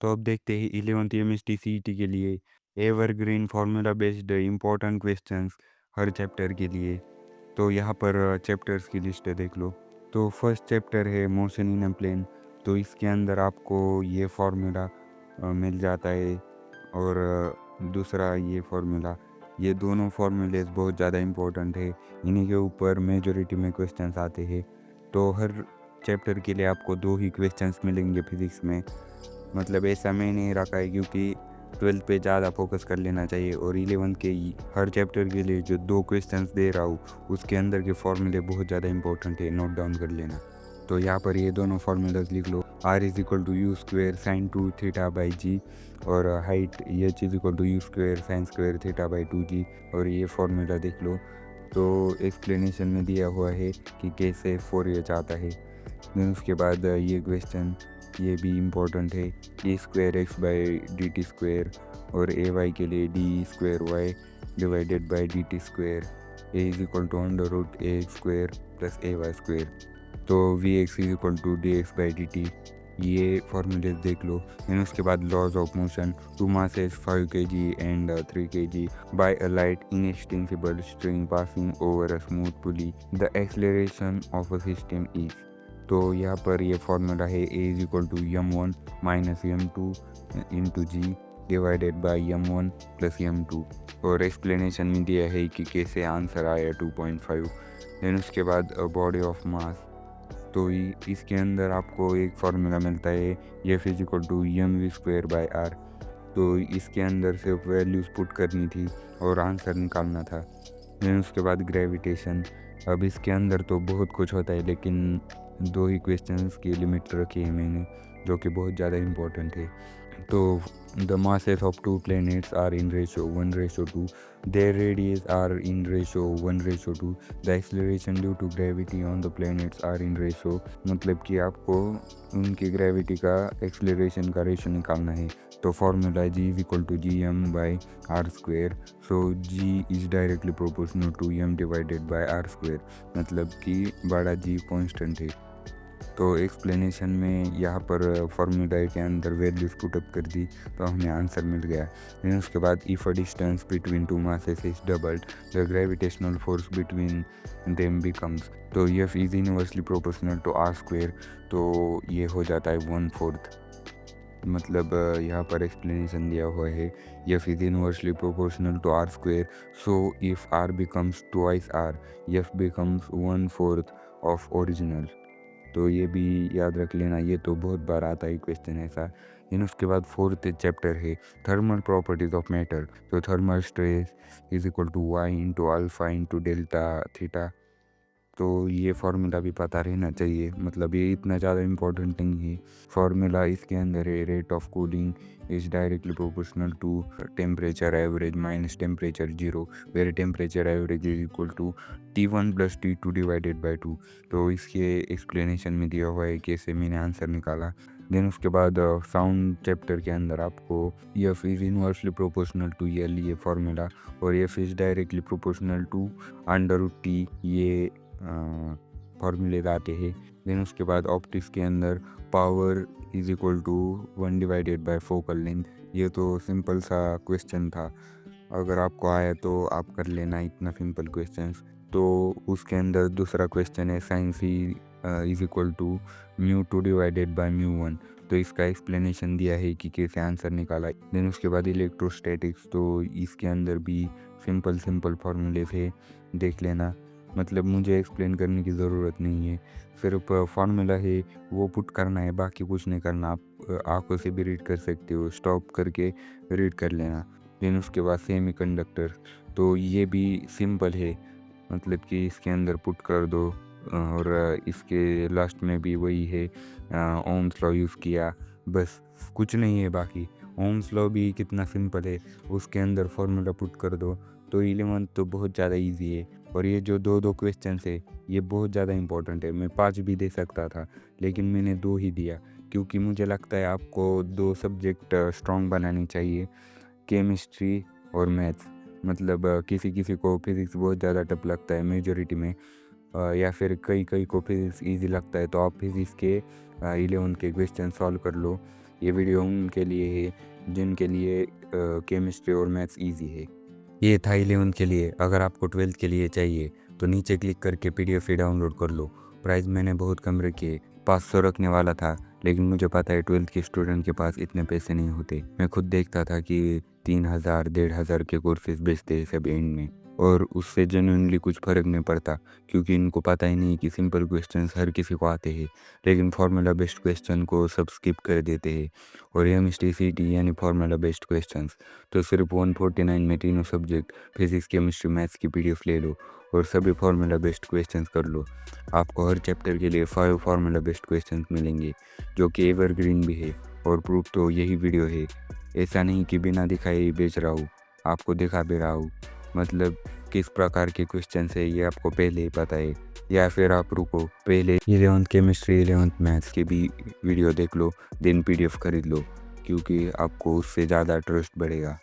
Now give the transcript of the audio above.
तो अब देखते हैं 11th केमिस्ट्री सीईटी के लिए evergreen formula based important questions हर चैप्टर के लिए। तो यहाँ पर चैप्टर्स की लिस्ट है, देख लो। तो फर्स्ट चैप्टर है मोशन इन अ प्लेन। तो इसके अंदर आपको ये फार्मूला मिल जाता है, और दूसरा ये फार्मूला, ये दोनों फार्मूलेस बहुत ज़्यादा इम्पोर्टेंट है। इन्हीं के ऊपर मेजॉरिटी में क्वेश्चंस आते हैं। तो हर चैप्टर के लिए आपको 2 ही क्वेश्चंस मिलेंगे फिज़िक्स में। मतलब ऐसा मैं नहीं रखा है, क्योंकि 12th पे ज़्यादा फोकस कर लेना चाहिए, और 11th के हर चैप्टर के लिए जो 2 क्वेश्चंस दे रहा हूँ उसके अंदर के फॉर्मूले बहुत ज़्यादा इंपॉर्टेंट है, नोट डाउन कर लेना। तो यहाँ पर ये दोनों फार्मूलाज लिख लो। R=u² sin 2θ/g, और height h=u² sin square θ/2g, और ये फार्मूला देख लो। तो एक्सप्लेनेशन में दिया हुआ है कि कैसे फोरियर आता है। देन उसके बाद ये क्वेश्चन, ये भी इम्पोर्टेंट है, a²x/dt², और ay के लिए d² y/dt², a=√ax² + ay²। तो vx=dx/dt, ये फॉर्मूलेज देख लो। देन उसके बाद laws of motion, 2 masses 5 kg and 3 kg by a light inextensible string passing over a smooth pulley, the acceleration of a system is। तो यहाँ पर ये फॉर्मूला है a=m1 - m2 × g divided by m1 + m2, और explanation में दिया है कि कैसे आंसर आया 2.5। देन उसके बाद बॉडी ऑफ मास, तो इसके अंदर आपको एक फार्मूला मिलता है F=mv²/r। तो इसके अंदर सिर्फ वैल्यूज़ पुट करनी थी और आंसर निकालना था। देन उसके बाद ग्रेविटेशन, अब इसके अंदर तो बहुत कुछ होता है, लेकिन 2 ही क्वेश्चंस की लिमिट रखी है मैंने, जो कि बहुत ज़्यादा इम्पोर्टेंट है। तो the masses of 2 planets are in ratio 1:2, their radius are in ratio 1:2, the acceleration due to gravity on the planets are in ratio, मतलब कि आपको उनकी ग्रेविटी का एक्सेलरेशन का रेशो निकालना है। तो formula G=gm/r², so G is directly proportional to m/r², मतलब कि बड़ा G कांस्टेंट है। तो एक्सप्लेनेशन में यहाँ पर फार्मूला के अंदर वैल्यूज पुटअप कर दी, तो हमें आंसर मिल गया। देन उसके बाद if a distance between 2 masses is doubled, the gravitational force between them becomes, तो F is inversely proportional to r², तो ये हो जाता है 1/4। मतलब यहाँ पर एक्सप्लेनेशन दिया हुआ है F is inversely proportional to r², so if r becomes twice r, F becomes 1/4 of original. तो ये भी याद रख लेना, ये तो बहुत बार आता है क्वेश्चन ऐसा। देन उसके बाद 4th चैप्टर है थर्मल प्रॉपर्टीज ऑफ मैटर। तो thermal stress y × α × delta theta. तो ये फार्मूला भी पता रहना चाहिए, मतलब ये इतना ज़्यादा इम्पोर्टेंट नहीं है। फार्मूला इसके अंदर है rate of cooling is directly proportional to temperature average minus temperature zero, where temperature average is equal to T1 + T2 divided by 2। तो इसके एक्सप्लेनेशन में दिया हुआ है कैसे मैंने आंसर निकाला। देन उसके बाद साउंड चैप्टर के अंदर आपको F is inversely proportional to L, ये फार्मूला, और F is directly proportional to √T, ये फॉर्मूले आते हैं। देन उसके बाद ऑप्टिक्स के अंदर power is equal to 1 divided by focal length. ये तो सिंपल सा क्वेश्चन था, अगर आपको आया तो आप कर लेना इतना सिंपल क्वेश्चंस। तो उसके अंदर दूसरा क्वेश्चन है sine C is equal to μ2 divided by μ1। तो इसका एक्सप्लेनेशन दिया है कि कैसे आंसर निकाला। देन उसके बाद इलेक्ट्रोस्टैटिक्स, तो इसके अंदर भी सिंपल फार्मूले थे, देख लेना। मतलब मुझे एक्सप्लेन करने की ज़रूरत नहीं है, सिर्फ फार्मूला है वो पुट करना है, बाकी कुछ नहीं करना। आप आंखों से भी रीड कर सकते हो, स्टॉप करके रीड कर लेना। देन उसके बाद सेमी कंडक्टर, तो ये भी सिंपल है, मतलब कि इसके अंदर पुट कर दो, और इसके लास्ट में भी वही है, ओम्स लॉ यूज़ किया, बस कुछ नहीं है बाकी। ओम्स लॉ भी कितना सिंपल है, उसके अंदर फार्मूला पुट कर दो। तो 11th तो बहुत ज़्यादा इजी है, और ये जो 2 क्वेश्चन है ये बहुत ज़्यादा इंपॉर्टेंट है। मैं 5 भी दे सकता था, लेकिन मैंने 2 ही दिया, क्योंकि मुझे लगता है आपको 2 सब्जेक्ट स्ट्रॉन्ग बनानी चाहिए, केमिस्ट्री और मैथ्स। मतलब किसी को फिज़िक्स बहुत ज़्यादा टफ लगता है मेजॉरिटी में, या फिर कई को फिज़िक्स ईजी लगता है, तो आप फिज़िक्स के 11th के क्वेश्चन सॉल्व कर लो। ये वीडियो उनके लिए है जिनके लिए केमिस्ट्री और मैथ्स ईजी है। ये था 11th के लिए। अगर आपको 12th के लिए चाहिए तो नीचे क्लिक करके PDF ही डाउनलोड कर लो। प्राइस मैंने बहुत कम रखे, 500 रखने वाला था, लेकिन मुझे पता है 12th के स्टूडेंट के पास इतने पैसे नहीं होते। मैं खुद देखता था कि 3000 1500 के कोर्सेज बेचते हैं सब एंड में, और उससे जेन्युइनली कुछ फ़र्क नहीं पड़ता, क्योंकि इनको पता ही नहीं कि सिंपल क्वेश्चंस हर किसी को आते हैं, लेकिन फार्मूला बेस्ड क्वेश्चन को सब स्किप कर देते हैं। और MSTCT यानी फार्मूला बेस्ड क्वेश्चंस तो सिर्फ 149 में तीनों सब्जेक्ट फिजिक्स केमिस्ट्री मैथ्स की PDF ले लो और सभी फार्मूला बेस्ड क्वेश्चंस कर लो। आपको हर चैप्टर के लिए 5 फार्मूला बेस्ड क्वेश्चंस मिलेंगे जो कि एवरग्रीन भी है, और प्रूफ तो यही वीडियो है। ऐसा नहीं कि बिना दिखाए ही बेच रहा हूँ, आपको दिखा भी रहा हूँ। मतलब किस प्रकार के क्वेश्चन है ये आपको पहले ही पता है, या फिर आप रुको, पहले 11th केमिस्ट्री 11th मैथ्स की भी वीडियो देख लो, देन PDF खरीद लो, क्योंकि आपको उससे ज़्यादा ट्रस्ट बढ़ेगा।